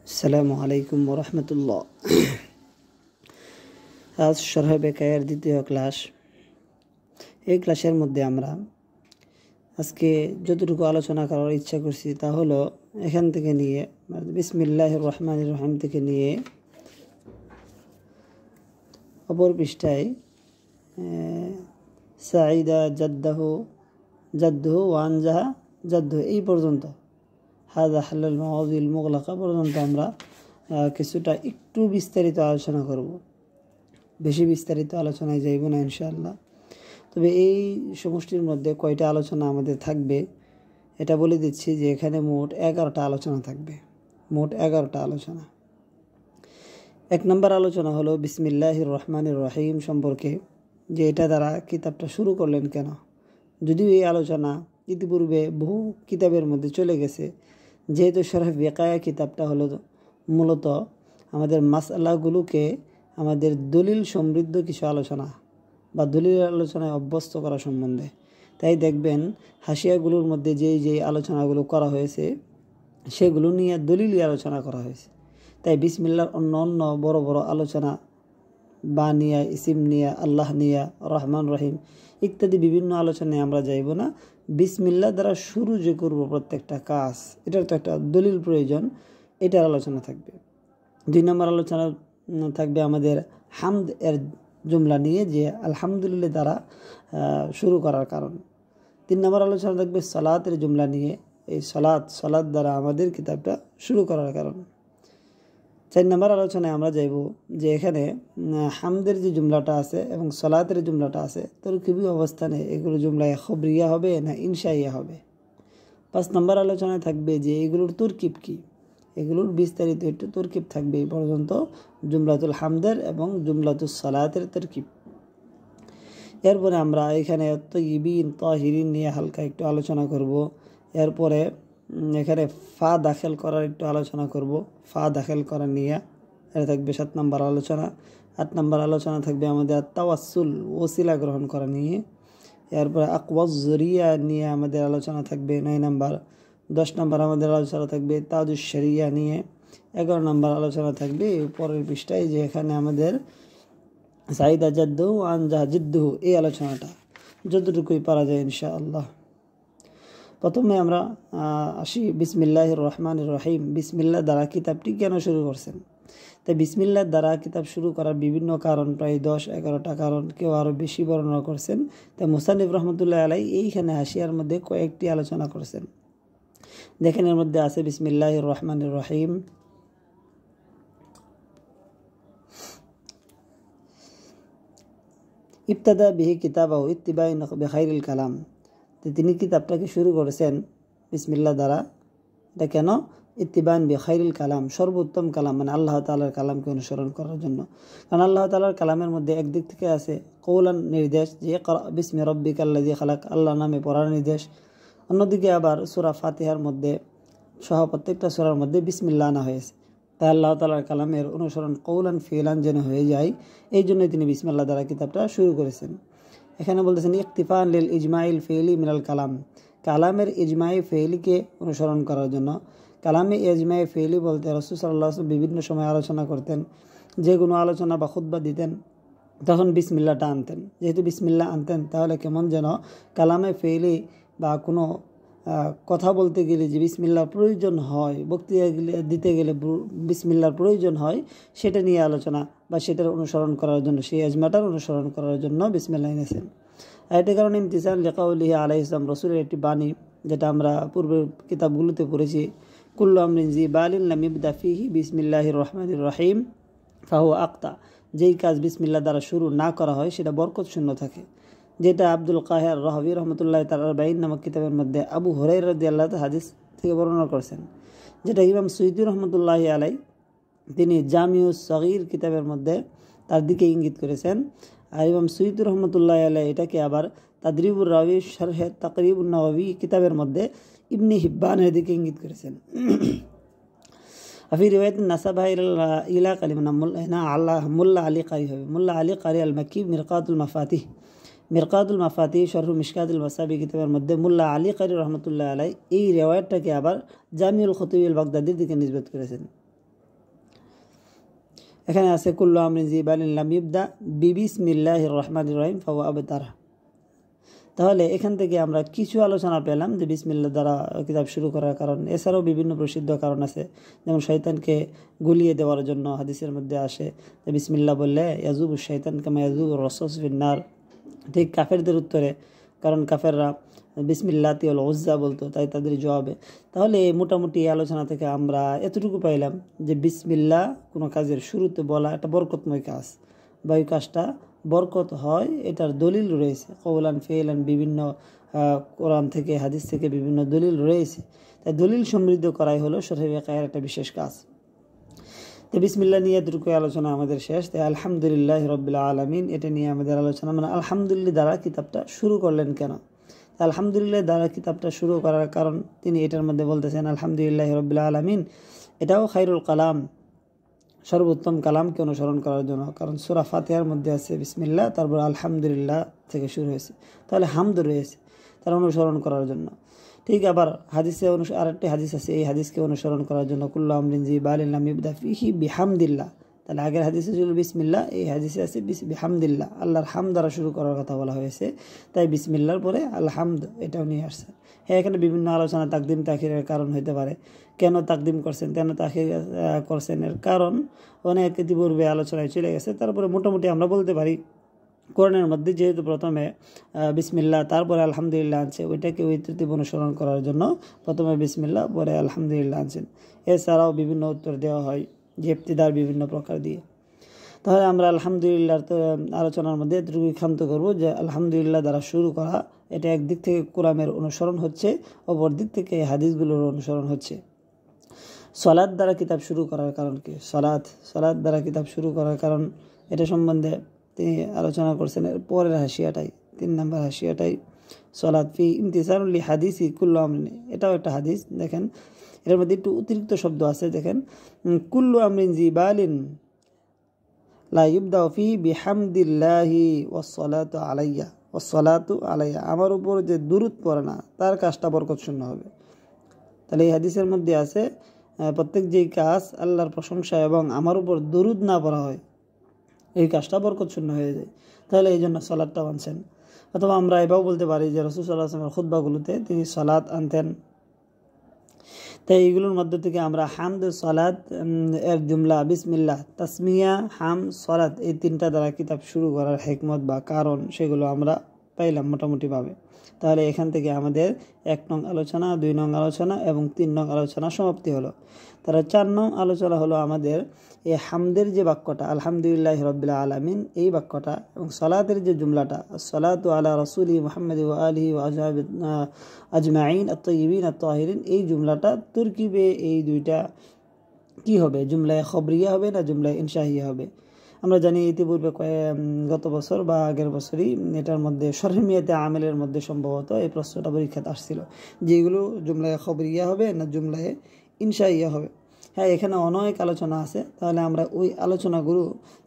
আসসালামু আলাইকুম ওরহমতুল্লাহ। আজ শরহ বেকায়ের দ্বিতীয় ক্লাস। এই ক্লাসের মধ্যে আমরা আজকে যতটুকু আলোচনা করার ইচ্ছা করছি তা হলো এখান থেকে নিয়ে বিসমিল্লাহির রহমানির রহিম থেকে নিয়ে অপর পৃষ্ঠায় সাঈদা জাদ্দুহু ওয়ানজাহা জাদ্দুহু এই পর্যন্ত হাযা হালাল মাওয়াদিল মুগলাকা পর্যন্ত আমরা কিছুটা একটু বিস্তারিত আলোচনা করব। বেশি বিস্তারিত আলোচনায় যাইব না ইনশাআল্লাহ। তবে এই সমষ্টির মধ্যে কয়টা আলোচনা আমাদের থাকবে এটা বলে দিচ্ছি যে এখানে মোট 11টা আলোচনা থাকবে। মোট 11টা আলোচনা। 1 নম্বর আলোচনা হলো বিসমিল্লাহির রহমানির রহিম সম্পর্কে, যে এটা দ্বারা কিতাবটা শুরু করলেন কেন। যদিও এই আলোচনা ইতিপূর্বে বহু কিতাবের মধ্যে চলে গেছে, যেহেতু শরহ বেকায়া কিতাবটা হলো মূলত আমাদের মাসআলাগুলোকে আমাদের দলিল সমৃদ্ধ কিছু আলোচনা বা দলিল আলোচনায় অভ্যস্ত করা সম্বন্ধে, তাই দেখবেন হাসিয়াগুলোর মধ্যে যেই আলোচনাগুলো করা হয়েছে সেগুলো নিয়ে দলিলই আলোচনা করা হয়েছে। তাই বিসমিল্লাহর অন্য বড় বড় আলোচনা বা নিয়া, ইসিম নিয়া, আল্লাহ নিয়া, রহমান রহিম ইত্যাদি বিভিন্ন আলোচনায় আমরা যাইব না। বিসমিল্লাহ দ্বারা শুরু যে করব প্রত্যেকটা কাজ, এটার তো একটা দলিল প্রয়োজন, এটার আলোচনা থাকবে। 2 নম্বর আলোচনা থাকবে আমাদের হামদ এর জুমলা নিয়ে, যে আলহামদুলিল্লাহ দ্বারা শুরু করার কারণ। 3 নম্বর আলোচনা থাকবে সালাতের জুমলা নিয়ে, এই সালাত দ্বারা আমাদের কিতাবটা শুরু করার কারণ। 4 নম্বর আলোচনায় আমরা যাইব যে এখানে হামদের যে জুমলাটা আছে এবং সালাতের জুমলাটা আছে তরকিবি অবস্থানে এগুলো জুমলায় খবরিয়া হবে না ইনশাইয়া হবে। 5 নম্বর আলোচনায় থাকবে যে এগুলোর তরকিব কি, এগুলোর বিস্তারিত একটু তরকিব থাকবে এই পর্যন্ত, জুমলাতুল হামদের এবং জুমলাতুল সালাতের তরকিব। এরপরে আমরা এখানে তয়্যিবিন তাহিরিন নিয়ে হালকা একটু আলোচনা করব। এরপরে এখানে ফা দাখিল করার একটু আলোচনা করব, ফা দাখিল করা নিয়ে এটা থাকবে 7 নম্বর আলোচনা। 8 নম্বর আলোচনা থাকবে আমাদের তাওয়াসসুল ওসিলা গ্রহণ করা নিয়ে। এরপরে আকওয়াজ জরিয়া নিয়ে আমাদের আলোচনা থাকবে 9 নম্বর। 10 নম্বর আমাদের আলোচনা থাকবে তাজুশ শরিয়া নিয়ে। 11 নম্বর আলোচনা থাকবে পরের পৃষ্ঠায়, যে এখানে আমাদের সাঈদা জাদ্দুহু ওয়ানজাহা জিদ্দুহু এই আলোচনাটা যতটুকুই পারা যায় ইনশাআল্লাহ। প্রথমে আমরা আসি বিসমিল্লাহির রহমানির রহিম। বিসমিল্লাহ দ্বারা কিতাবটি কেন শুরু করছেন? তাই বিসমিল্লাহ দ্বারা কিতাব শুরু করার বিভিন্ন কারণ, প্রায় 10-11টা কারণ, কেউ আরও বেশি বর্ণনা করছেন। তাই মুসান্নিফ রহমতুল্লাহ আলাই এইখানে হাসিয়ার মধ্যে কয়েকটি আলোচনা করছেন। দেখেন এর মধ্যে আছে বিসমিল্লাহির রহমানির রহিম। ইবতাদা বিহি কিতাবাহু ইত্তিবাইন বিখাইরিল কালাম। তিনি কিতাবটাকে শুরু করেছেন বিসমিল্লাহ দ্বারা। এটা কেন? ইত্তিবান বিখাইরিল কালাম, সর্বোত্তম কালাম, মানে আল্লাহ তাআলার কালামকে অনুসরণ করার জন্য। কারণ আল্লাহ তাআলার কালামের মধ্যে একদিক থেকে আছে কওলান নির্দেশ, যে ইকরা বিসমি রাব্বিকাল্লাযী খালাক, আল্লাহ নামে পড়ার নির্দেশ। অন্যদিকে আবার সূরা ফাতিহার মধ্যে সহ প্রত্যেকটা সূরার মধ্যে বিসমিল্লাহ আনা হয়েছে। তাই আল্লাহ তাআলার কালামের অনুসরণ কওলান ফিলান যেন হয়ে যায়, এই জন্যই তিনি বিসমিল্লাহ দ্বারা কিতাবটা শুরু করেছেন। এখানে বলতেছেন ইকতিফান লিল ইজমাইল ফেইলি মিনাল কালাম, কালামের ইজমাই ফেইলিকে অনুসরণ করার জন্য। কালামে ইজমাই ফেইলি বলতে রাসূল সাল্লাল্লাহু আলাইহি ওয়াসাল্লাম বিভিন্ন সময় আলোচনা করতেন, যে কোনো আলোচনা বা খুতবা দিতেন তখন বিসমিল্লাহটা আনতেন। যেহেতু বিসমিল্লাহ আনতেন তাহলে কেমন যেন কালামে ফেইলি বা কোনো কথা বলতে গেলে যে বিসমিল্লাহর প্রয়োজন হয়, বক্তৃতা দিতে গেলে বিসমিল্লাহর প্রয়োজন হয়, সেটা নিয়ে আলোচনা বা সেটার অনুসরণ করার জন্য, সেই আজমাটার অনুসরণ করার জন্য বিসমিল্লাহ এনেছেন। আর এটার কারণে ইমতিসাল লিকাউলিহি আলাইহিস সালাম, রাসূলের একটি বাণী, যেটা আমরা পূর্বের কিতাবগুলোতে পড়েছি, কুল্লু আমরিন জি বালিন লাম ইবদা ফিহি বিসমিল্লাহির রহমানির রহিম ফাহুয়া আক্তা। যেই কাজ বিসমিল্লাহ দ্বারা শুরু না করা হয় সেটা বরকত শূন্য থাকে, যেটা আব্দুল কাহির রাহবি রহমতুল্লাহ তাআলার বাইন নামক কিতাবের মধ্যে আবু হুরায়রা রাদিয়াল্লাহু তাআলা হাদিস থেকে বর্ণনা করেছেন, যেটা ইমাম সুয়ুতী রহমতুল্লাহ আলাই তিনি জামিউস সগীর কিতাবের মধ্যে তার দিকে ইঙ্গিত করেছেন। আর ইমাম সুয়ুতী রহমতুল্লাহ আলাই এটাকে আবার তাদরিবুর রাবি শারহে তাকরিবুন নওয়াবি কিতাবের মধ্যে ইবনে হিব্বানের দিকে ইঙ্গিত করেছেন। আফি রিওয়ায়াত নাসাবা ইলা কালিমা মুল্লা আলী কারি হবে, মুল্লা আলী কারি আল মাক্কি মিরকাতুল মাফাতিহ, মিরকাতুল মাফাতিহ শরহু মিশকাতুল মাসাবি কিতাবের মধ্যে মুল্লা আলী কারি রহমতুল্লাহ আলাই এই রিওয়ায়াতটাকে আবার জামিউল খতিবুল বাগদাদির দিকে নিসবত করেছেন। এখানে আছে কুল্লু আমরিন জিবালিন লাম ইবদা বিবিসমিল্লাহির রহমানির রহিম ফাহুয়া আবতারা। তাহলে এখান থেকে আমরা কিছু আলোচনা পেলাম যে বিসমিল্লাহ দ্বারা কিতাব শুরু করার কারণ। এছাড়াও বিভিন্ন প্রসিদ্ধ কারণ আছে, যেমন শয়তানকে গুলিয়ে দেওয়ার জন্য হাদিসের মধ্যে আসে যে বিসমিল্লাহ বললে ইয়াজুবু শয়তান কামা ইয়াজুবু রসস ফিন্নার, ঠিক কাফেরদের উত্তরে, কারণ কাফেররা বিসমিল্লাতি ওয়াল উজ্জা বলতো, তাই তাদের জবাবে। তাহলে মোটামুটি এই আলোচনা থেকে আমরা এতটুকু পাইলাম যে বিসমিল্লাহ কোনো কাজের শুরুতে বলা একটা বরকতময় কাজ, বা এই কাজটা বরকত হয় এটার দলিল রয়েছে, কওলান ফেলান বিভিন্ন কোরআন থেকে হাদিস থেকে বিভিন্ন দলিল রয়েছে। তাই দলিল সমৃদ্ধ করাই হলো শরীফ ফিকহের একটা বিশেষ কাজ। তো বিসমিল্লাহ নিয়ে এতটুকু আলোচনা আমাদের শেষ। তাই আলহামদুলিল্লাহ রাব্বিল আলামিন এটা নিয়ে আমাদের আলোচনা, মানে আলহামদুলিল্লাহ দ্বারা কিতাবটা শুরু করলেন কেন। আলহামদুলিল্লাহ দ্বারা কিতাবটা শুরু করার কারণ তিনি এটার মধ্যে বলতেছেন আলহামদুলিল্লাহ রাব্বিল আলামিন, এটাও খায়রুল কালাম, সর্বোত্তম কালামকে অনুসরণ করার জন্য। কারণ সূরা ফাতিহার মধ্যে আছে বিসমিল্লাহ, তারপর আলহামদুলিল্লাহ থেকে শুরু হয়েছে, তাহলে হামদ রয়েছে তার অনুসরণ করার জন্য। ঠিক আবার হাদিসে আরেকটি হাদিস আছে, এই হাদিসকে অনুসরণ করার জন্য কুল্লু আমরিন জিবালিন লাম ইবদা ফিহি বিহামদিল্লাহ। তাহলে আগের হাদিসে ছিল বিসমিল্লাহ, এই হাদিসে আছে বিহামদিল্লাহ, আল্লাহর হামদ দ্বারা শুরু করার কথা বলা হয়েছে। তাই বিসমিল্লাহর পরে আল হামদ এটাও নিয়ে আসছে। হ্যাঁ, এখানে বিভিন্ন আলোচনা তাকদিম তাখিরের কারণ হইতে পারে, কেন তাকদিম করছেন কেন তাখির করছেন, এর কারণ অনেক ইতিপূর্বে আলোচনায় চলে গেছে। তারপরে মোটামুটি আমরা বলতে পারি কোরআনের মধ্যে যেহেতু প্রথমে বিসমিল্লাহ তারপরে আলহামদুলিল্লাহ আনছে, ওইটাকে ওই তৃতীয় অনুসরণ করার জন্য প্রথমে বিসমিল্লাহ পরে আলহামদুলিল্লাহ আনছেন। এছাড়াও বিভিন্ন উত্তর দেওয়া হয় যে ইবতিদার বিভিন্ন প্রকার দিয়ে। তাহলে আমরা আলহামদুলিল্লাহর আলোচনার মধ্যে এতটুকু ক্ষান্ত করবো যে আলহামদুলিল্লাহ দ্বারা শুরু করা এটা একদিক থেকে কোরআনের অনুসরণ হচ্ছে, অপর দিক থেকে হাদিসগুলোর অনুসরণ হচ্ছে। সালাত দ্বারা কিতাব শুরু করার কারণ কি? সালাত দ্বারা কিতাব শুরু করার কারণ এটা সম্বন্ধে তিনি আলোচনা করছেন এর পরের হাসিয়াটাই, 3 নম্বর হাসিয়াটাই, সালাত ফি ইমতিসালুল লিহাদিসি কুল্লু আমরিন, এটাও একটা হাদিস। দেখেন এর মধ্যে একটু অতিরিক্ত শব্দ আছে, দেখেন কুল্লু আমরিন জিবালিন লা ইবদাউ ফি বিহামদিল্লাহি ওয়াসসালাতু আলাইয়া, আমার উপর যে দুরূদ পড়ে না তার কাজটা বরকত শূন্য হবে। তাহলে এই হাদিসের মধ্যে আছে প্রত্যেক যেই কাজ আল্লাহর প্রশংসা এবং আমার উপর দুরূদ না পড়া হয় এই কাজটা বরকত শূন্য হয়ে যায়। তাহলে এই জন্য সালাদটা আনছেন। অথবা আমরা এটাও বলতে পারি যে রাসূল সাল্লাল্লাহু আলাইহি ওয়াসাল্লামের খুতবাগুলোতে তিনি সালাত আনতেন। তাই এইগুলোর মধ্যে থেকে আমরা হামদ সালাত এর জুমলা বিসমিল্লাহ, তাসমিয়া, হাম, সালাত এই 3টা দ্বারা কিতাব শুরু করার হিকমত বা কারণ সেগুলো আমরা পাইলাম মোটামুটিভাবে। তাহলে এখান থেকে আমাদের 1 নং আলোচনা, 2 নং আলোচনা এবং 3 নং আলোচনা সমাপ্তি হলো। তাহলে 4 নং আলোচনা হলো আমাদের এই হামদের যে বাক্যটা আলহামদুলিল্লাহি রাব্বিল আলামিন এই বাক্যটা, এবং সালাতের যে জুমলাটা আসসালাতু আলা রাসূলি মুহাম্মদ ওয়া আলিহি ওয়া আসহাবি আজমাইন আত-তাইয়িবিন আত-তাহিরিন, এই জুমলাটা তরকিবে এই দুইটা কি হবে, জুমলায়ে খবরিয়া হবে না জুমলায়ে ইনশাইয়া হবে। আমরা জানি ইতিপূর্বে গত বছর বা আগের বছরই এটার মধ্যে শরহিমিয়াতে আমেলের মধ্যে সম্ভবত এই প্রশ্নটা পরীক্ষাতে আসছিল, যেগুলো জুমলায়ে খবরিয়া হবে না জুমলায়ে ইনশাইয়া হবে। হ্যাঁ, এখানে অনেক আলোচনা আছে, তাহলে আমরা ওই আলোচনাগুলো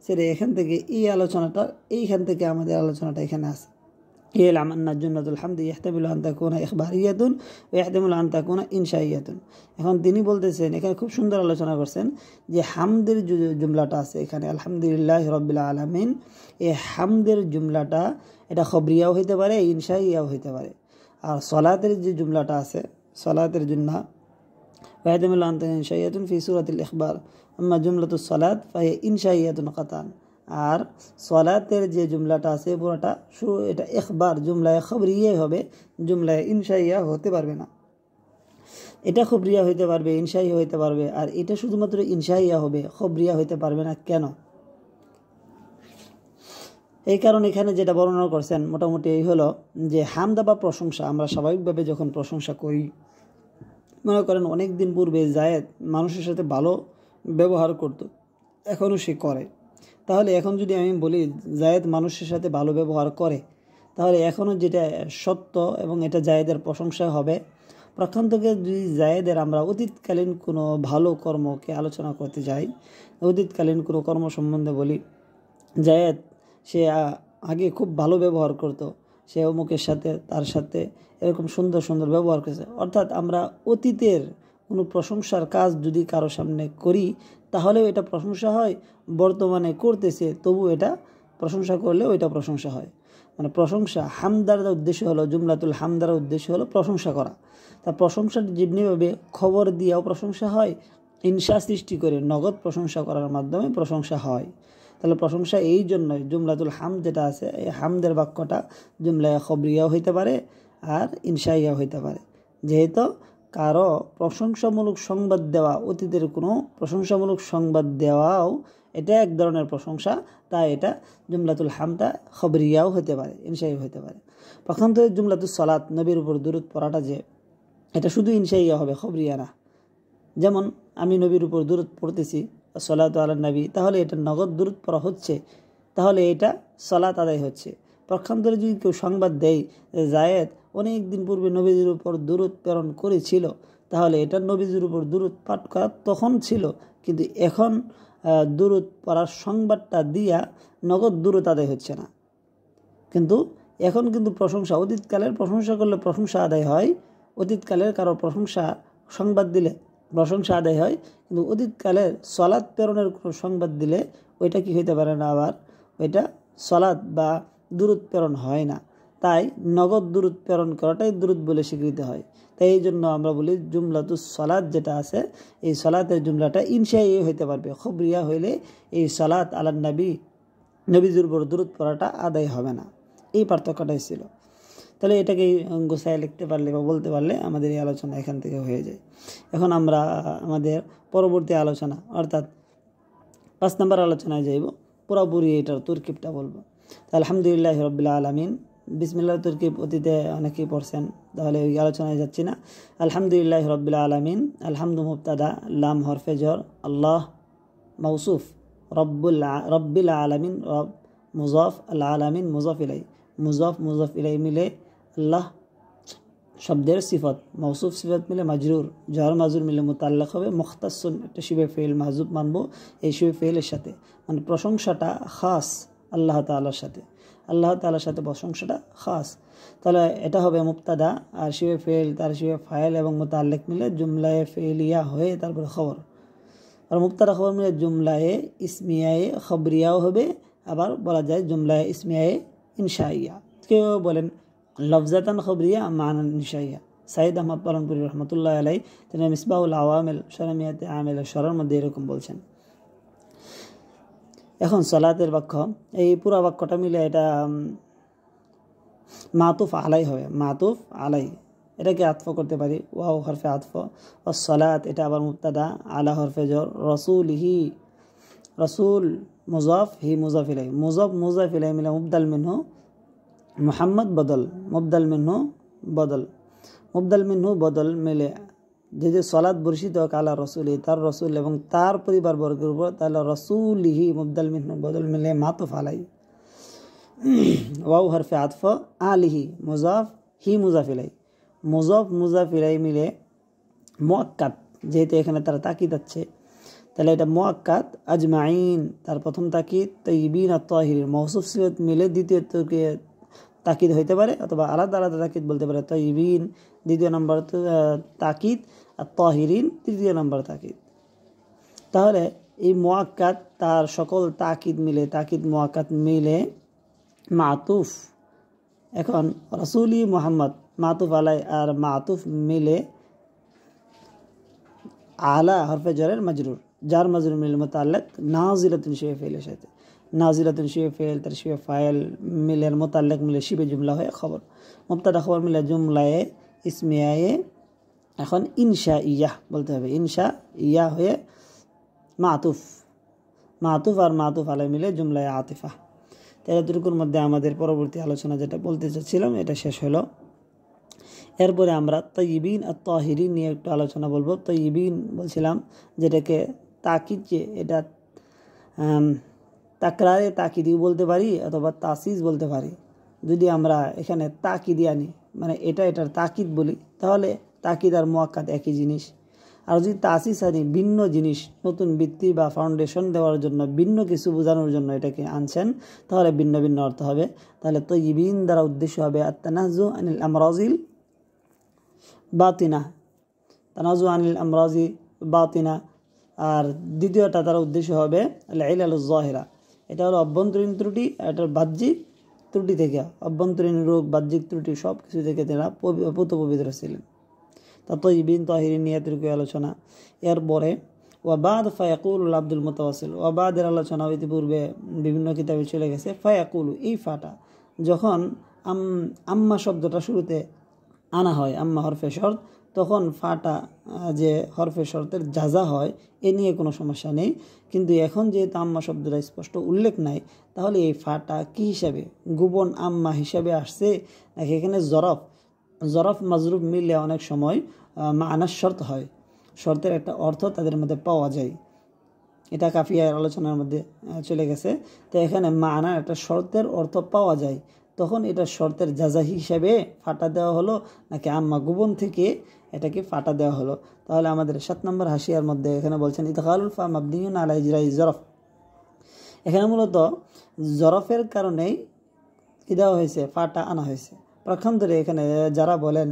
সেটা এখান থেকে এই আলোচনাটা এইখান থেকে আমাদের আলোচনাটা এখানে আছে। يعلم أن جملة الحمد يحتمل أن تكون إخبارية ويحتمل أن تكون إنشائية। এখন তিনি বলতেছেন এখানে খুব সুন্দর আলোচনা করছেন যে হামদের যে জুমলাটা আছে এখানে আলহামদুলিল্লাহ রাব্বিল আলামিন, এই হামদের জুমলাটা এটা খবরিয়াও হইতে পারে ইনশাইয়াও হইতে পারে। আর সালাতের যে জুমলাটা আছে সালাতের জন্য ويحتمل أن تكون إنشائية في سورة الإخبار أما جملة الصلاة فهي إنشائية قطعا। আর সালাতের যে জুমলাটা আছে পুরোটা এটা ইখবার জুমলায়ে খবরিয়া হবে, জুমলায়ে ইনশাইয়া হতে পারবে না। এটা খবরিয়া হইতে পারবে ইনশাইয়া হইতে পারবে, আর এটা শুধুমাত্র ইনশাইয়া হবে খবরিয়া হইতে পারবে না। কেন? এই কারণ এখানে যেটা বর্ণনা করছেন মোটামুটি এই হলো যে হামদা বা প্রশংসা, আমরা স্বাভাবিকভাবে যখন প্রশংসা করি, মনে করেন অনেক দিন পূর্বে জায়েদ মানুষের সাথে ভালো ব্যবহার করত, এখনও সে করে। তাহলে এখন যদি আমি বলি জায়েদ মানুষের সাথে ভালো ব্যবহার করে, তাহলে এখনও যেটা সত্য এবং এটা জায়েদের প্রশংসা হবে। প্রথম থেকে যদি জায়েদের আমরা অতীতকালীন কোনো ভালো কর্মকে আলোচনা করতে যাই, অতীতকালীন কোনো কর্ম সম্বন্ধে বলি, জায়েদ সে আগে খুব ভালো ব্যবহার করত, সে অমুকের সাথে তার সাথে এরকম সুন্দর সুন্দর ব্যবহার করেছে, অর্থাৎ আমরা অতীতের কোনো প্রশংসার কাজ যদি কারো সামনে করি তাহলেও এটা প্রশংসা হয়, বর্তমানে করতেছে তবু এটা প্রশংসা করলেও এটা প্রশংসা হয়। মানে প্রশংসা হামদার উদ্দেশ্য হলো, জুমলাতুল হামদার উদ্দেশ্য হলো প্রশংসা করা। তা প্রশংসার যেমনিভাবে খবর দিয়েও প্রশংসা হয়, ইনশা সৃষ্টি করে নগদ প্রশংসা করার মাধ্যমে প্রশংসা হয়। তাহলে প্রশংসা এই জন্যই জুমলাতুল হাম যেটা আছে, এই হামদের বাক্যটা জুমলায় খবরিয়াও হইতে পারে আর ইনশাইয়াও হইতে পারে। যেহেতু কারো প্রশংসামূলক সংবাদ দেওয়া, অতীতের কোনো প্রশংসামূলক সংবাদ দেওয়াও এটা এক ধরনের প্রশংসা, তাই এটা জুমলাতুল হামটা খবরিয়াও হতে পারে, ইনশাইয়াও হতে পারে। পক্ষান্ত জুমলাতুল সলাত, নবীর উপর দুরূদ পড়াটা যে এটা শুধু ইনশাইয়া হবে, খবরিয়া না। যেমন আমি নবীর উপর দুরূদ পড়তেছি, সলাতু আলান নবী, তাহলে এটা নগদ দুরূদ পড়া হচ্ছে, তাহলে এটা সলাত আদায় হচ্ছে। পক্ষান্তরে যদি কেউ সংবাদ দেয় যে জায়েদ অনেক দিন পূর্বে নবীজির উপর দুরূদ প্রেরণ করেছিল, তাহলে এটা নবীজির উপর দুরূদ পাঠ করা তখন ছিল, কিন্তু এখন দুরূদ পড়ার সংবাদটা দিয়া নগদ দুরূদ আদায় হচ্ছে না। কিন্তু এখন কিন্তু প্রশংসা, অতীতকালের প্রশংসা করলে প্রশংসা আদায় হয়, অতীতকালের কারো প্রশংসা সংবাদ দিলে প্রশংসা আদায় হয়, কিন্তু অতীতকালের সলাৎ প্রেরণের কোনো সংবাদ দিলে ওইটা কি হইতে পারে না, আবার ওইটা সলাৎ বা দুরূদ প্রেরণ হয় না। তাই নগদ দুরূদ প্রেরণ করাটাই দুরূদ বলে স্বীকৃত হয়। তাই এই জন্য আমরা বলি জুমলাতুস সলাৎ যেটা আছে, এই সলাতের জুমলাটা ইনশাই হইতে পারবে, খবরিয়া হইলে এই সলাৎ আলান নবী, নবীজির উপর দুরূদ পড়াটা আদায় হবে না। এই পার্থক্যটাই ছিল। তাহলে এটাকে গোছায় লিখতে পারলে বা বলতে পারলে আমাদের এই আলোচনা এখান থেকে হয়ে যায়। এখন আমরা আমাদের পরবর্তী আলোচনা অর্থাৎ 5 নম্বর আলোচনায় যাইব, পুরোপুরি এটার তরকিবটা বলবো। তা আলহামদুলিল্লাহ রাব্বিল আলামিন, বিসমিল্লাহ তরকিব অতীতে অনেকেই পড়ছেন, তাহলে ওই আলোচনায় যাচ্ছি না। আলহামদুলিল্লাহ রাব্বিল আলামিন, আলহামদু মুবতাদা, লাম হরফে জর, আল্লাহ মৌসুফ, রব্বিল আলামিন রব, মুজাফ, আল আলামিন মুজাফ ইলাই, মুজাফ ইলাই মিলে আল্লাহ শব্দের সিফত, মৌসুফ সিফত মিলে মাজরুর, জহর মাজরুর মিলে মুতাল্লাক হবে, মুখতাসুন একটা শিবে ফেল মাহজুব মানবো এই শিবে ফেলের সাথে, মানে প্রশংসাটা খাস আল্লাহ তাআলার সাথে, আল্লাহ তাআলার সাথে প্রশংসাটা খাস। তাহলে এটা হবে মুবতাদা, আর শিবে ফেল তার শিবে ফাইল এবং মুতাল্লিক মিলে জুমলায়ে ফেলিয়া হয়ে তারপরে খবর, আর মুবতাদা খবর মিলে জুমলায়ে ইসমিয়ায়ে খবরিয়াও হবে, আবার বলা যায় জুমলায়ে ইসমিয়ায়ে ইনশাইয়া। কেউ বলেন লফজাতান খবরিয়া মানান ইনশাইয়া। সাইদ আহমদ পালনপুরি রহমতুল্লাহ আলাই তিনি মিসবাহুল আওয়ামিল শরমিয়াতে আমিল শরর মধ্যে এরকম বলছেন। এখন সালাতের বাক্য, এই পুরা বাক্যটা মিলে এটা মাতুফ আলাই হবে, মাতুফ আলাই, এটাকে আতফ করতে পারি, ওয়াও হরফে আতফ, ও সালাত এটা আবার মুবতাদা, আলা হরফে জর, রসুলহি, রসুল মুজাফ, হি মুজাফ ইলাই, মুজাফ ইলাই মিলে মুবদাল মিনহু, মুহাম্মদ বদল, মুবদাল মিনহু বদল মিলে যে সলাৎ বর্ষিত হোক আলা রসুলি, তার রসুল এবং তার পরিবার বর্গের উপর, তাহলে রসুলিহি মুবদাল মিনহু বদল মিলে মাতুফ আলাই, ওয়াও হরফে আতফ, আলিহি মুজাফ, হি মুজাফ ইলাই, মুজাফ ইলাই মিলে মুআক্কাদ, যেহেতু এখানে তার তাকিদ আছে তাহলে এটা মুআক্কাদ, আজমাইন তার প্রথম তাকিদ, তাইয়িবিন আর তাহিরিন মৌসুফ সিফত মিলে দ্বিতীয় তাকিদ হইতে পারে, অথবা আলাদা আলাদা তাকিদ বলতে পারে। তাইয়িবিন দ্বিতীয় নম্বর তাকিদ, আর তাহিরিন তৃতীয় নম্বর তাকিদ। তাহলে এই মুআক্কাদ তার সকল তাকিদ মিলে, তাকিদ মুআক্কাদ মিলে মাতুফ। এখন রাসূলি মুহাম্মদ মাতুফ আলাই, আর মাতুফ মিলে আলা হরফে জরের মাজরুর, যার মাজরুর মিলে মুতাল্লাক নাজিলাতুন শিবে ফেলের সাথে, নাজিলাতুন শিবে ফেল তার শিবে ফাইল মিলের মুতাল্লাক মিলে শিবে জুমলা হয়ে খবর, মুবতাদা খবর মিলে জুমলায়ে ইসমিয়ায়ে, এখন ইনশা ইয়া বলতে হবে, ইনশা ইয়া হয়ে মাতুফ আর মাতুফ আলাই মিলে জুমলায়ে আতিফা। এতটুকুর মধ্যে আমাদের পরবর্তী আলোচনা যেটা বলতে চাচ্ছিলাম এটা শেষ হলো। এরপরে আমরা তাইয়িবিন আর তাহিরিন নিয়ে একটু আলোচনা বলবো। তাইয়িবিন বলছিলাম যেটাকে তাকিদ, যে এটা তাকরারে তাকিদি বলতে পারি অথবা তাসিস বলতে পারি। যদি আমরা এখানে তাকিদি আনি, মানে এটার তাকিদ বলি, তাহলে তাকিদ আর মুআক্কাদ একই জিনিস। আর যদি তাসিস আনি, ভিন্ন জিনিস, নতুন ভিত্তি বা ফাউন্ডেশন দেওয়ার জন্য, ভিন্ন কিছু বোঝানোর জন্য এটাকে আনছেন, তাহলে ভিন্ন ভিন্ন অর্থ হবে। তাহলে তাইয়িবিন দ্বারা উদ্দেশ্য হবে আত-তানাজ্জু আনিল আমরাজিল বাতিনা, তানাজু আনিল আমরাজি বাতিনা। আর দ্বিতীয়টা তার উদ্দেশ্য হবে আল ইলালুজ যাহিরা, এটা হলো অভ্যন্তরীণ ত্রুটি, এটার বাহ্যিক ত্রুটি থেকে, অভ্যন্তরীণ রোগ বাহ্যিক ত্রুটি সব কিছু থেকে তারা পুত পবিত্র ছিলেন। তাতয়িবিন তাহিরিন নিয়াতের আলোচনা। এরপরে ওয়াবাদ ফায়াকুল আব্দুল মুতাওয়াসিল, ওয়াবাদের আলোচনা ইতিপূর্বে বিভিন্ন কিতাবে চলে গেছে। ফায়াকুল এই ফাটা যখন আম্মা শব্দটা শুরুতে আনা হয়, আম্মা হরফে শর্ত, তখন ফাটা যে হরফে শর্তের যাজা হয় এ নিয়ে কোনো সমস্যা নেই। কিন্তু এখন যেহেতু আম্মা শব্দটা স্পষ্ট উল্লেখ নাই, তাহলে এই ফাটা কি হিসাবে, গুবন আম্মা হিসাবে আসছে নাকি এখানে জরফ মাজরুফ মিললে অনেক সময় মানার শর্ত হয়, শর্তের একটা অর্থ তাদের মধ্যে পাওয়া যায়, এটা কাফিয়ার আলোচনার মধ্যে চলে গেছে। তো এখানে মানার একটা শর্তের অর্থ পাওয়া যায়, তখন এটা শর্তের যাজা হিসাবে ফাটা দেওয়া হলো নাকি আম্মা গুবন থেকে এটাকে ফাটা দেওয়া হলো। তাহলে আমাদের 7 নম্বর হাসিয়ার মধ্যে এখানে বলছেন ইদখালুল ফা মাবনিয়ুন আলা ইজরাই জরফ, এখানে মূলত জরফের কারণেই কি দেওয়া হয়েছে, ফাটা আনা হয়েছে। প্রক্ষান্তরে এখানে যারা বলেন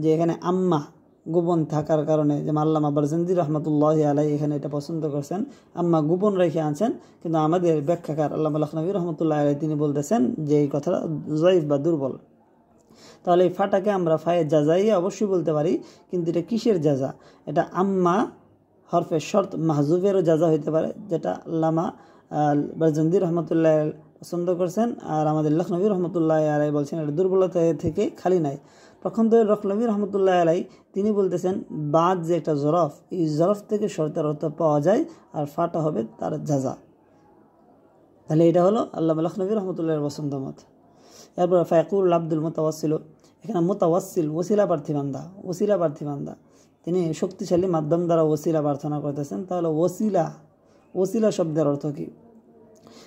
যে এখানে আম্মা গোপন থাকার কারণে, যেমন আল্লামা বারজান্দি রহমতুল্লাহি আলাইহি এখানে এটা পছন্দ করছেন, আম্মা গোপন রেখে আনছেন, কিন্তু আমাদের ব্যাখ্যাকার আল্লামা লখনবী রহমতুল্লাহি আলাইহি তিনি বলতেছেন যে এই কথাটা জয়ীফ বা দুর্বল। তাহলে এই ফাটাকে আমরা ফায়ে জাজাই অবশ্যই বলতে পারি, কিন্তু এটা কিসের জাজা, এটা আম্মা হরফে শর্ত মাহজুফেরও জাজা হইতে পারে, যেটা আল্লামা বারজান্দি রহমতুল্লাহ পছন্দ করছেন। আর আমাদের লখনবী রহমতুল্লাহ আলাই বলছেন এটা দুর্বলতা থেকে খালি নাই। প্রখন্দর লখনবী রহমতুল্লাহ আলাই তিনি বলতেছেন বাদ যে একটা জরফ, এই জরফ থেকে শর্তের অর্থ পাওয়া যায় আর ফাটা হবে তার জাজা। তাহলে এটা হলো আল্লামা লখনবী রহমতুল্লাহের পছন্দ মত। এরপর ফায়াকুল আব্দুল মুতাওয়াসিল, এখানে মুতাওয়াসিল ওসিলা প্রার্থীবান্দা, তিনি শক্তিশালী মাধ্যম দ্বারা ওসিলা প্রার্থনা করতেছেন। তাহলে ওসিলা শব্দের অর্থ কি?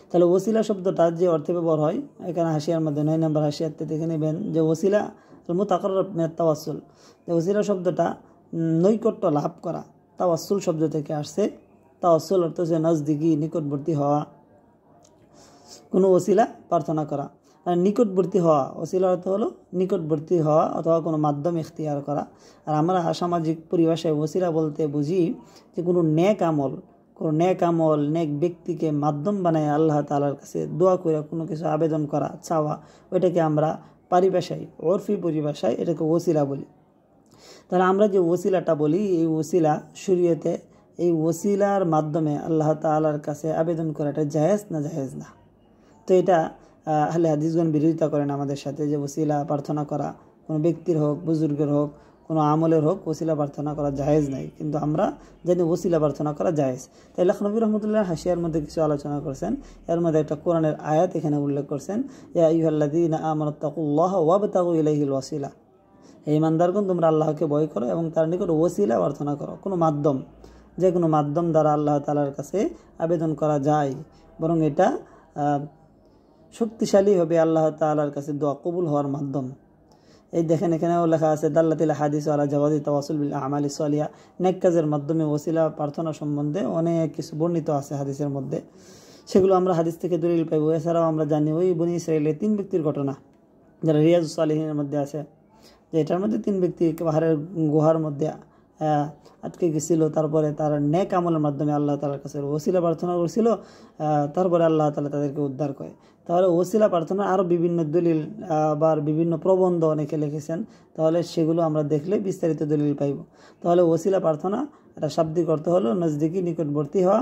তাহলে ওসিলা শব্দটা যে অর্থে ব্যবহার হয়, এখানে হাসিয়ার মধ্যে 9 নম্বর হাসিয়াতে দেখে নেবেন যে ওসিলা মুতাকাররাব মিনাত তাওয়াসসুল, যে ওসিলা শব্দটা নৈকট্য লাভ করা, তাওয়াসসুল শব্দ থেকে আসছে। তাওয়াসসুল অর্থ হচ্ছে নজদিকি, নিকটবর্তী হওয়া, কোনো ওসিলা প্রার্থনা করা। আর নিকটবর্তী হওয়া, ওসিলা অর্থ হলো নিকটবর্তী হওয়া অথবা কোনো মাধ্যম ইখতিয়ার করা। আর আমরা সামাজিক পরিভাষায় ওসিলা বলতে বুঝি যে কোনো নেক আমল, নেক ব্যক্তিকে মাধ্যম বানায় আল্লাহ তাআলার কাছে দোয়া করে কোনো কিছু আবেদন করা, চাওয়া, ওইটাকে আমরা পারিভাষায়, ওরফি পরিভাষায় এটাকে ওসিলা বলি। তাহলে আমরা যে ওসিলাটা বলি, এই ওসিলা শরীয়তে, এই ওসিলার মাধ্যমে আল্লাহ তাআলার কাছে আবেদন করাটা জায়েজ না? তো এটা আহলে হাদিসগণ বিরোধিতা করেন আমাদের সাথে, যে ওসিলা প্রার্থনা করা কোনো ব্যক্তির হোক, বুজুর্গের হোক, কোনো আমলের হোক, ওসিলা প্রার্থনা করা জায়েজ নাই। কিন্তু আমরা জানি ওসিলা প্রার্থনা করা জায়েজ। তাই লখনবী রহমতুল্লাহ হাসিয়ার মধ্যে কিছু আলোচনা করছেন। এর মধ্যে একটা কোরআনের আয়াত এখানে উল্লেখ করছেন, ইয়া আইয়ুহাল্লাযীনা আমানুত্তাকুল্লাহ ওয়াবতাগু ইলাইহিল ওয়াসিলা, হে ঈমানদারগণ তোমরা আল্লাহকে ভয় করো এবং তার নিকট ওসিলা প্রার্থনা করো। কোনো মাধ্যম, যে কোনো মাধ্যম দ্বারা আল্লাহ তাআলার কাছে আবেদন করা যায়, বরং এটা শক্তিশালী হবে আল্লাহ তাআলার কাছে দোয়া কবুল হওয়ার মাধ্যম। এই দেখেন এখানেও লেখা আছে দাল্লাতিল হাদিস আলা জাওয়াজি তাওয়াসুল বিল আমালি সালিহা, নেক কাজের মাধ্যমে ওসিলা প্রার্থনা সম্বন্ধে অনেক কিছু বর্ণিত আছে হাদিসের মধ্যে, সেগুলো আমরা হাদিস থেকে দলিল পাইব। এছাড়াও আমরা জানি ওই বনী ইসরাঈলের 3 ব্যক্তির ঘটনা, যারা রিয়াজুস সালিহিনের মধ্যে আছে, যে এটার মধ্যে 3 ব্যক্তি পাহাড়ের গুহার মধ্যে আটকে গেছিল, তারপরে তার নেক আমলের মাধ্যমে আল্লাহ তাআলার কাছে ওসিলা প্রার্থনা করছিল, তারপরে আল্লাহ তাআলা তাদেরকে উদ্ধার করে। তাহলে ওসিলা প্রার্থনা আরও বিভিন্ন দলিল বা বিভিন্ন প্রবন্ধ অনেকে লিখেছেন, তাহলে সেগুলো আমরা দেখলে বিস্তারিত দলিল পাইব। তাহলে ওসিলা প্রার্থনা এটা শাব্দিক অর্থ হলো নজদিকি, নিকটবর্তী হওয়া,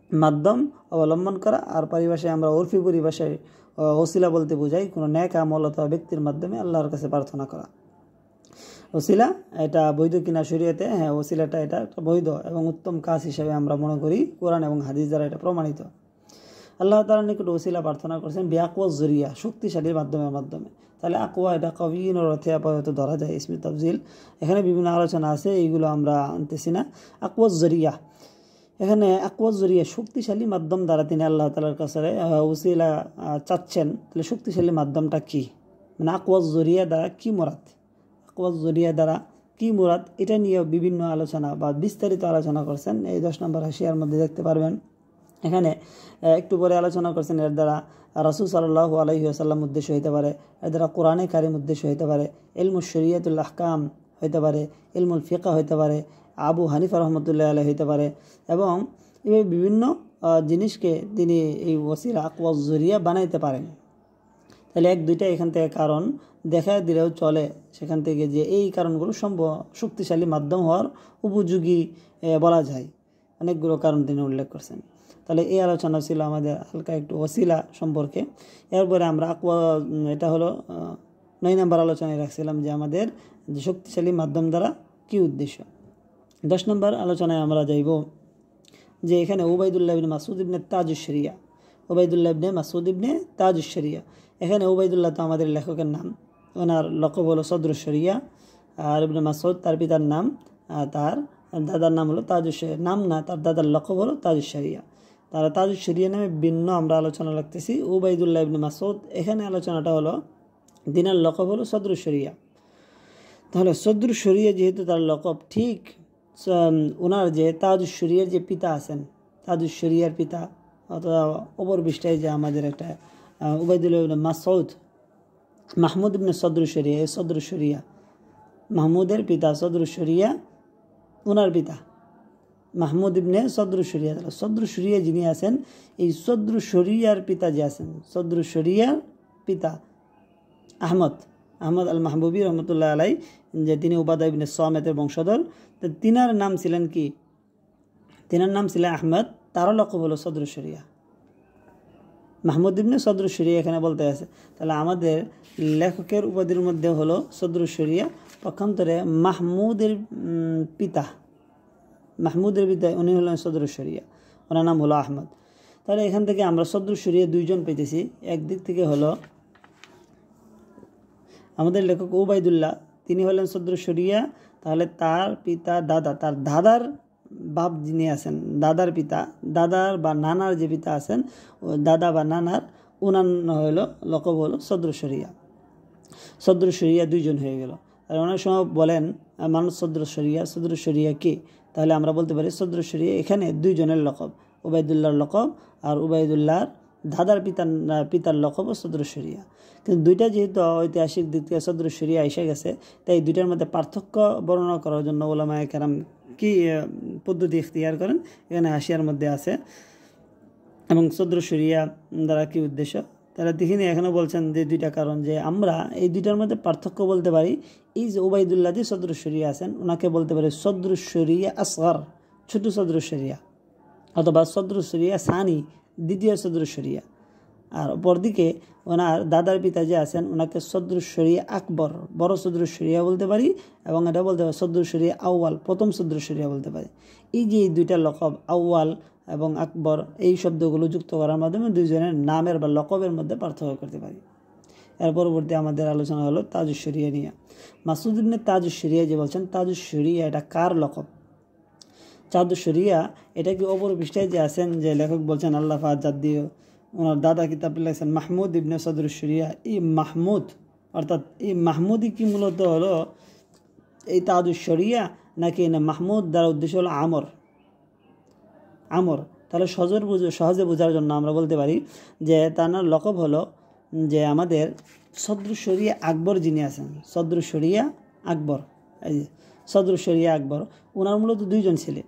মাধ্যম অবলম্বন করা। আর পরিভাষায় আমরা ওরফি পরিভাষায় ওসিলা বলতে বোঝাই কোনো নেক আমল অথবা ব্যক্তির মাধ্যমে আল্লাহর কাছে প্রার্থনা করা। ওসিলা এটা বৈধ কিনা শরীয়তে? হ্যাঁ, ওসিলাটা এটা একটা বৈধ এবং উত্তম কাজ হিসেবে আমরা মনে করি, কোরআন এবং হাদিস দ্বারা এটা প্রমাণিত। আল্লাহ তাআলার নিকট ওসিলা প্রার্থনা করেছেন বিআকওয়া জরিয়া, শক্তিশালী মাধ্যমে। তাহলে আকওয়া এটা কবিন অর্থে আপাতত ধরা যায়, ইসমে তাফজিল, এখানে বিভিন্ন আলোচনা আছে, এইগুলো আমরা আনতেছি না। আকওয়া জরিয়া, এখানে আকওয়া জরিয়া শক্তিশালী মাধ্যম দ্বারা তিনি আল্লাহ তাআলার কাছে ওসিলা চাচ্ছেন। তাহলে শক্তিশালী মাধ্যমটা কি, মানে আকওয়া জরিয়া দ্বারা কি মুরাদ, আকওয়া জরিয়া দ্বারা কি মুরাদ, এটা নিয়ে বিভিন্ন আলোচনা বা বিস্তারিত আলোচনা করছেন। এই 10 নম্বর হাসিয়ার মধ্যে দেখতে পারবেন। এখানে একটু পরে আলোচনা করছেন এর দ্বারা রাসূল সাল্লাল্লাহু আলাইহি ওয়াসাল্লাম উদ্দেশ্য হতে পারে, এর দ্বারা কোরআনে কারিম উদ্দেশ্য হতে পারে, ইলমুশ শরিয়াতুল আহকাম হইতে পারে, ইলমুল ফিকহ হইতে পারে, আবু হানিফা রহমতুল্লাহ আলাইহি হইতে পারে, এবং এভাবে বিভিন্ন জিনিসকে তিনি এই ওসিলা আকওয়া জরিয়া বানাইতে পারেন। তাহলে এক দুইটা এখান থেকে কারণ দেখা দিলেও চলে, সেখান থেকে যে এই কারণগুলো শক্তিশালী মাধ্যম হওয়ার উপযোগী বলা যায়। অনেকগুলো কারণ তিনি উল্লেখ করছেন। তাহলে এই আলোচনা ছিল আমাদের হালকা একটু ওসিলা সম্পর্কে। এরপরে আমরা আকওয়া, এটা হলো 9 নম্বর আলোচনায় রাখছিলাম যে আমাদের যে শক্তিশালী মাধ্যম দ্বারা কি উদ্দেশ্য। 10 নম্বর আলোচনায় আমরা যাইব যে এখানে উবাইদুল্লাহ ইবনে মাসউদ ইবনে তাজুশ শরিয়া, উবাইদুল্লাহ ইবনে মাসউদ ইবনে তাজুশ শরিয়া। এখানে উবাইদুল্লাহ তো আমাদের লেখকের নাম, ওনার লকব হলো সদরুশ শরিয়া, আর ইবনে মাসউদ তার পিতার নাম, তার দাদার নাম হলো তাজুশ শরিয়া, নাম না, তার দাদার লকব হলো তাজুশ শরিয়া। তারা তাজুশ শরিয়া নামে ভিন্ন আমরা আলোচনা রাখতেছি। উবাইদুল্লাহ ইবনে মাসউদ, এখানে আলোচনাটা হলো দিনার লকব হলো সদরুশ শরিয়া। তাহলে সদরুশ শরিয়া যেহেতু তার লকব, ঠিক ওনার যে তাজুশ শরিয়ার যে পিতা আছেন, তাজুশ শরিয়ার পিতা অথবা অপর পৃষ্ঠায় যে আমাদের একটা উবাইদুল্লাহ ইবনে মাসউদ মাহমুদ ইবনে সদরুশ শরিয়া, এই সদরুশ শরিয়া মাহমুদের পিতা, সদরুশ শরিয়া ওনার পিতা মাহমুদ ইবনে সদরুশ শরিয়া। সদরুশ শরিয়া যিনি আছেন, এই সদরুশ শরিয়ার পিতা যে আছেন, সদরুশ শরিয়ার পিতা আহমদ আল মাহবুবী রহমতুল্লাহ আলাই, যে তিনি উবাদা ইবনে সামেতের বংশধর, তো তিনার নাম ছিলেন কি? তিনার নাম ছিলেন আহমদ, তারও লকব হলো সদরুশ শরিয়া। মাহমুদ ইবনে সদরুশ শরিয়া এখানে বলতে আছে। তাহলে আমাদের লেখকের উপাধির মধ্যে হলো সদরুশ শরিয়া, পক্ষান্তরে মাহমুদের পিতা উনি হলেন সদরুশ শরিয়া, ওনার নাম হলো আহমদ। তাহলে এখান থেকে আমরা সদরুশ শরিয়া দুইজন পেতেছি। একদিক থেকে হলো আমাদের লেখক উবাইদুল্লাহ, তিনি হলেন সদরুশ শরিয়া। তাহলে তার পিতা দাদা, তার দাদার বাপ যিনি আছেন, দাদার পিতা, দাদার বা নানার যে পিতা আছেন, দাদা বা নানার ওনার হলো লকব হলো সদরুশ শরিয়া। সদরুশ শরিয়া দুইজন হয়ে গেল। আর অনেক সময় বলেন মানুষ সদরুশ শরিয়া কে? তাহলে আমরা বলতে পারি সদরুশ শরিয়া এখানে দুইজনের লকব, উবাইদুল্লাহর লকব আর উবাইদুল্লাহর দাদার পিতার লকব সদরুশ শরিয়া। কিন্তু দুইটা যেহেতু ঐতিহাসিক দিক থেকে সদরুশ শরিয়া এসে গেছে, তাই দুইটার মধ্যে পার্থক্য বর্ণনা করার জন্য উলামায়ে কেরাম কি পদ্ধতি ইখতিয়ার করেন, এখানে হাসিয়ার মধ্যে আছে। এবং সদরুশ শরিয়া দ্বারা কি উদ্দেশ্য, তারা দেখিনি এখানে বলছেন যে দুইটা কারণ, যে আমরা এই দুইটার মধ্যে পার্থক্য বলতে পারি। এই যে উবাইদুল্লাহ যে সদরুশ শরিয়া আছেন, ওনাকে বলতে পারি সদরুশ শরিয়া আসগর, ছোট সদরুশ শরিয়া, অথবা সদরুশ শরিয়া সানি, দ্বিতীয় সদরুশ শরিয়া। আর অপরদিকে ওনার দাদার পিতা যে আছেন, ওনাকে সদরুশ শরিয়া আকবর, বড় সদরুশ শরিয়া বলতে পারি, এবং এটা বলতে পারি সদরুশ শরিয়া আউয়াল, প্রথম সদরুশ শরিয়া বলতে পারি। এই যে এই দুইটা লকব আউয়াল এবং আকবর, এই শব্দগুলো যুক্ত করার মাধ্যমে দুইজনের নামের বা লকবের মধ্যে পার্থক্য করতে পারি। এর পরবর্তী আমাদের আলোচনা হলো তাজুশ শরিয়া নিয়ে। মাসউদ ইবনে তাজুশ শরিয়া যে বলছেন, তাজুশ শরিয়া এটা কার লকব? তাজুশ শরিয়া এটা কি অপর পৃষ্ঠায় যে আছেন, যে লেখক বলছেন আল্লাহ ফাহাদ জাদ্দিও, ওনার দাদা কিতাব লিখছেন মাহমুদ ইবনে সদরুশ শরিয়া। এই মাহমুদ, অর্থাৎ এই মাহমুদই কি মূলত হলো এই তাজুশ শরিয়া, নাকি না মাহমুদ দ্বারা উদ্দেশ্য হলো আমর? তাহলে সহজে বোঝার জন্য আমরা বলতে পারি যে তার লকব হলো যে আমাদের সদরুশ শরিয়া আকবর যিনি আছেন, সদরুশ শরিয়া আকবর, এই যে সদরুশ শরিয়া আকবর, ওনার মূলত দুইজন ছেলে,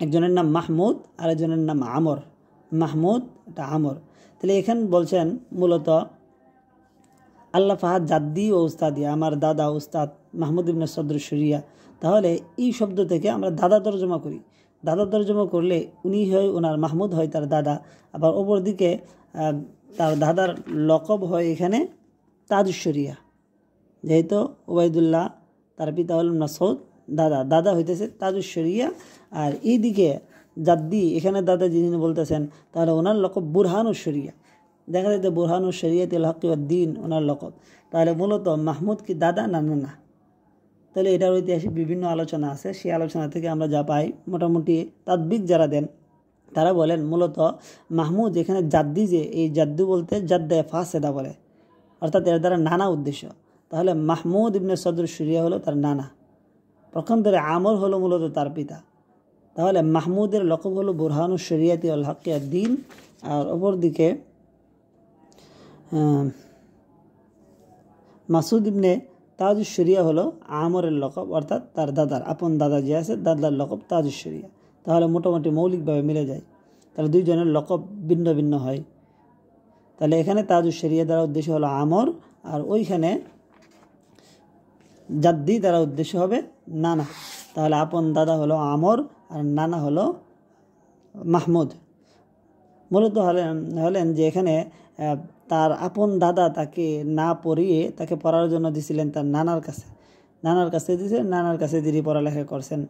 একজনের নাম মাহমুদ আর একজনের নাম আমর। মাহমুদ এটা আমর। তাহলে এখানে বলছেন মূলত আল্লাহ ফাহাদ জাদ্দি ও উস্তাদি, আমার দাদা উস্তাদ মাহমুদ ইবনে সদরুশ শরিয়া। তাহলে এই শব্দ থেকে আমরা দাদা তর্জমা করি। দাদা তর্জমা করলে উনি হয় ওনার মাহমুদ হয় তার দাদা, আবার অপর দিকে তার দাদার লকব হয় এখানে তাজুশ শরিয়া। যেহেতু উবাইদুল্লাহ তার পিতা হলেন মাসউদ, দাদা হইতেছে তাজুশ শরিয়া। আর এইদিকে জাদ্দি, এখানে দাদা যিনি বলতেছেন, তাহলে ওনার লকব বুরহানুশ শরিয়া। দেখা যায় বুরহানুশ শরিয়াতুল হক ওয়াদ দ্বীন ওনার লকব। তাহলে মূলত মাহমুদ কি দাদা না না? তাহলে এটার ঐতিহাসিক বিভিন্ন আলোচনা আছে। সেই আলোচনা থেকে আমরা যা পাই, মোটামুটি তাদবিক যারা দেন তারা বলেন মূলত মাহমুদ এখানে জাদ্দি, যে এই জাদ্দু বলতে জাদ্দে ফাসেদা বলে, অর্থাৎ এর দ্বারা নানা উদ্দেশ্য। তাহলে মাহমুদ ইবনে সদরুশ শরিয়া হলো তার নানা, পক্ষান্তরে আমর হলো মূলত তার পিতা। তাহলে মাহমুদের লকব হলো বুরহানুশ শরিয়াতি ওয়াল হক ওয়াদ দ্বীন, আর অপরদিকে মাসউদ ইবনে তাজুশ শরিয়া হলো আমরের লকব, অর্থাৎ তার দাদার আপন দাদা যে আছে দাদার লকব তাজুশ শরিয়া। তাহলে মোটামুটি মৌলিকভাবে মিলে যায়, তাহলে দুইজনের লকব ভিন্ন ভিন্ন হয়। তাহলে এখানে তাজুশ শরিয়া দ্বারা উদ্দেশ্য হলো আমর, আর ওইখানে জাদ্দি দ্বারা উদ্দেশ্য হবে নানা। তাহলে আপন দাদা হলো আমর আর নানা হলো মাহমুদ। মূলত হলেন যে এখানে তার আপন দাদা তাকে না পড়িয়ে তাকে পড়ার জন্য দিছিলেন তার নানার কাছে দিয়েছিলেন, নানার কাছে তিনি পড়ালেখা করছেন।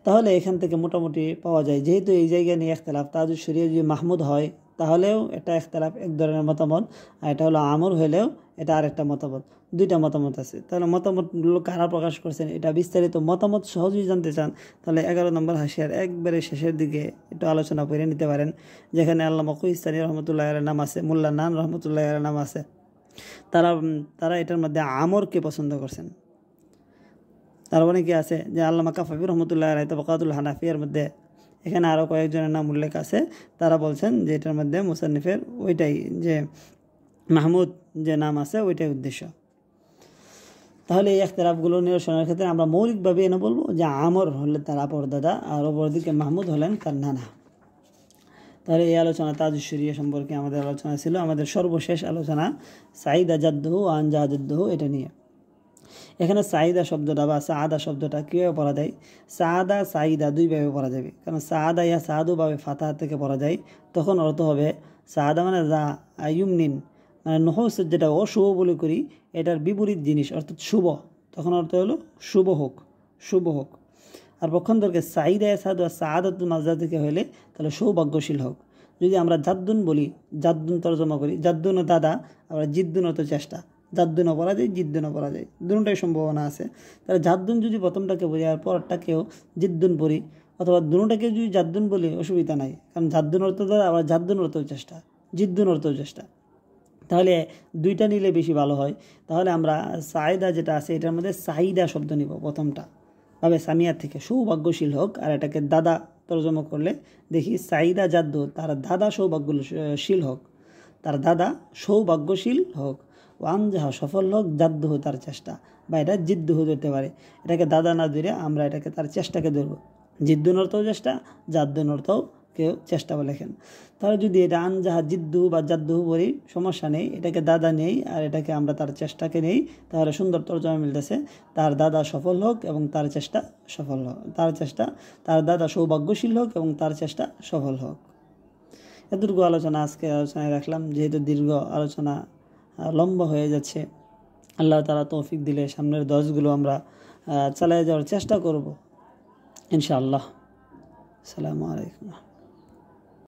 তাহলে এখান থেকে মোটামুটি পাওয়া যায়, যেহেতু এই জায়গায় নিয়ে ইখতিলাফ, তাজুশ শরিয়া যদি মাহমুদ হয় তাহলেও এটা ইখতিলাফ, এক ধরনের মতামত, আর এটা হলো আমর হলেও এটা আরেকটা মতামত, দুইটা মতামত আছে। তাহলে মতামতগুলো কারা প্রকাশ করছেন, এটা বিস্তারিত মতামত সহজেই জানতে চান তাহলে 11 নম্বর হাসিয়ার একবারে শেষের দিকে একটু আলোচনা করে নিতে পারেন, যেখানে আল্লামা কুইস্তানি রহমতুল্লাহ আলাইহির নাম আছে, মোল্লা নান রহমতুল্লাহ আলাইহির নাম আছে। তারা এটার মধ্যে আমরকে পছন্দ করছেন। তার অনেকে আছে যে আল্লামা কাফাফি রহমতুল্লাহ আলাইহি তাবাকাতুল হানাফিয়ার মধ্যে, এখানে আরও কয়েকজনের নাম উল্লেখ আছে, তারা বলছেন যে এটার মধ্যে মুসান্নিফের ওইটাই, যে মাহমুদ যে নাম আছে ওইটাই উদ্দেশ্য। তাহলে এই ইখতিলাফগুলো নিরসনের ক্ষেত্রে আমরা মৌলিকভাবে এনে বলবো যে আমর হলে তার আপর দাদা, আর অপরদিকে মাহমুদ হলেন তার নানা। তাহলে এই আলোচনা তাজুশ শরিয়া সম্পর্কে আমাদের আলোচনা ছিল। আমাদের সর্বশেষ আলোচনা সাইদা জাদ্দুহু আনজা জাদ্দুহু এটা নিয়ে। এখানে সাইদা শব্দটা বা সাদা শব্দটা কীভাবে পড়া যায়, সাদা সাইদা দুইভাবে পড়া যাবে, কারণ সাদা ইয়া সাদুভাবে ফাতা থেকে পড়া যায়, তখন অর্থ হবে সাদা মানে যা ইউমনিন, মানে নহস যেটা অশুভ বলে করি এটার বিপরীত জিনিস অর্থাৎ শুভ, তখন অর্থ হলো শুভ হোক, শুভ হোক। আর পক্ষান্তরকে সাইদা ইয়া সাদু আর সাদাতুল মাজদা থেকে হলে তাহলে সৌভাগ্যশীল হোক। যদি আমরা জাদ্দুন বলি, জাদ্দুন তর্জমা করি, জাদ্দুন ও দাদা, আবার জিদ্দুন তো চেষ্টা, জাদ্দুনও পড়া যায় জিদ্দুনও পড়া যায়, দুটোটাই সম্ভাবনা আছে। তাহলে জাদ্দুন যদি প্রথমটাকে বলি আর পরটাকেও জিদ্দুন পড়ি, অথবা দুটোটাকে যদি জাদ্দুন বলি অসুবিধা নাই, কারণ জাদ্দুন অর্থ দাদা, আবার জাদ্দুন অর্থ চেষ্টা, জিদ্দুন অর্থ চেষ্টা, তাহলে দুইটা নিলে বেশি ভালো হয়। তাহলে আমরা সাইদা যেটা আছে এটার মধ্যে সাইদা শব্দ নিব প্রথমটা ভাবে সামিয়া থেকে, সৌভাগ্যশীল হোক, আর এটাকে দাদা তর্জমা করলে দেখি সাইদা জাদ্দু তার দাদা সৌভাগ্যশীল হোক, তার দাদা সৌভাগ্যশীল হোক, ওয়ান যাহা সফল হোক, জাদ্দুহু তার চেষ্টা, বা এটা জিদ্দুহু ধরতে পারে। এটাকে দাদা না ধরে আমরা এটাকে তার চেষ্টাকে ধরবো, জিদ্দুন অর্থও চেষ্টা, জাদ্দুন অর্থও কেউ চেষ্টা বলে লেখেন। তাহলে যদি এটা আনজাহা জিদ্দুহু বা জাদ্দুহু বলি সমস্যা নেই, এটাকে দাদা নেই আর এটাকে আমরা তার চেষ্টাকে নেই, তাহলে সুন্দর তর্জমা মিলতেছে, তার দাদা সফল হোক এবং তার চেষ্টা সফল হোক, তার দাদা সৌভাগ্যশীল হোক এবং তার চেষ্টা সফল হোক। এতটুকু আলোচনা আজকে আলোচনায় রাখলাম, যেহেতু দীর্ঘ আলোচনা লম্বা হয়ে যাচ্ছে। আল্লাহ তাআলা তৌফিক দিলে সামনের 10গুলো আমরা চালিয়ে যাওয়ার চেষ্টা করব ইনশাআল্লাহ। আসসালামু আলাইকুম।